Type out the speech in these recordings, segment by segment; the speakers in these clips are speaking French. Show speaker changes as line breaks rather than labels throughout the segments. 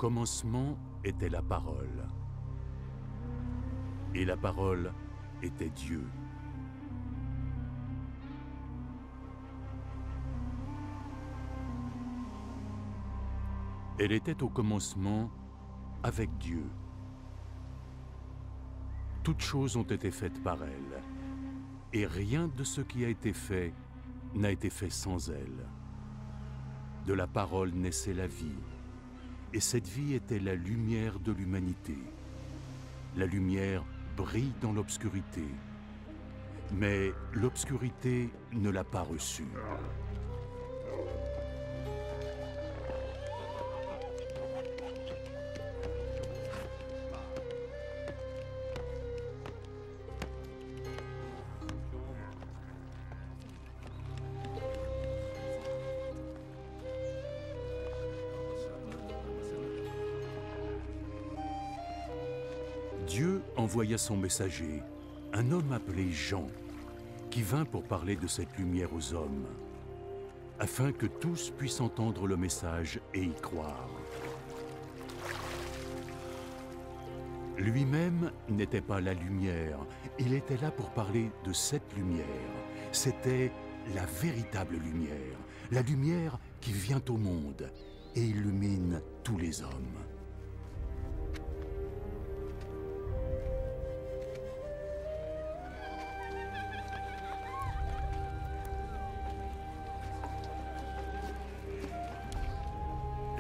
commencement était la parole. Et la parole était Dieu. Elle était au commencement avec Dieu. Toutes choses ont été faites par elle, et rien de ce qui a été fait n'a été fait sans elle. De la parole naissait la vie, et cette vie était la lumière de l'humanité. La lumière brille dans l'obscurité, mais l'obscurité ne l'a pas reçue. Dieu envoya son messager, un homme appelé Jean, qui vint pour parler de cette lumière aux hommes, afin que tous puissent entendre le message et y croire. Lui-même n'était pas la lumière, il était là pour parler de cette lumière. C'était la véritable lumière, la lumière qui vient au monde et illumine tous les hommes.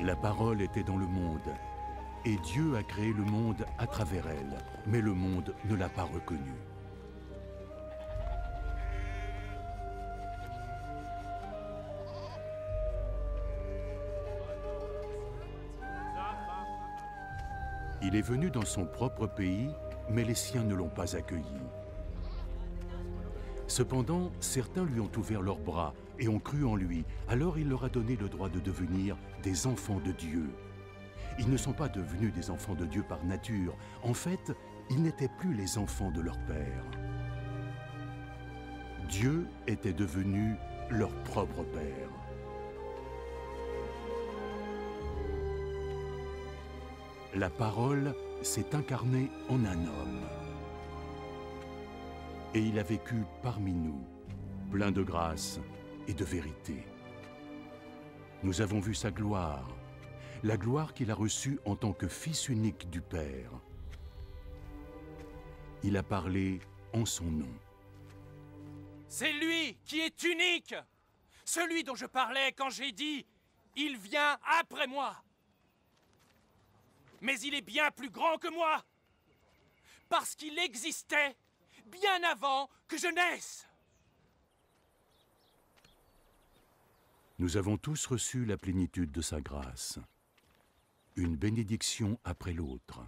La parole était dans le monde, et Dieu a créé le monde à travers elle, mais le monde ne l'a pas reconnue. Il est venu dans son propre pays, mais les siens ne l'ont pas accueilli. Cependant, certains lui ont ouvert leurs bras et ont cru en lui. Alors il leur a donné le droit de devenir des enfants de Dieu. Ils ne sont pas devenus des enfants de Dieu par nature. En fait, ils n'étaient plus les enfants de leur père. Dieu était devenu leur propre père. La parole s'est incarnée en un homme. Et il a vécu parmi nous, plein de grâce et de vérité. Nous avons vu sa gloire, la gloire qu'il a reçue en tant que Fils unique du Père. Il a parlé en son nom.
C'est lui qui est unique, celui dont je parlais quand j'ai dit « Il vient après moi ». Mais il est bien plus grand que moi, parce qu'il existait bien avant que je naisse.
Nous avons tous reçu la plénitude de sa grâce, une bénédiction après l'autre.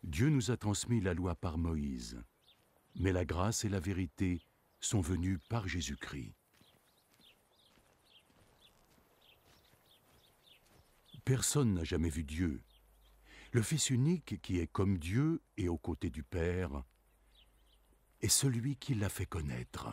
Dieu nous a transmis la loi par Moïse, mais la grâce et la vérité sont venues par Jésus-Christ. Personne n'a jamais vu Dieu. Le Fils unique qui est comme Dieu et aux côtés du Père est celui qui l'a fait connaître.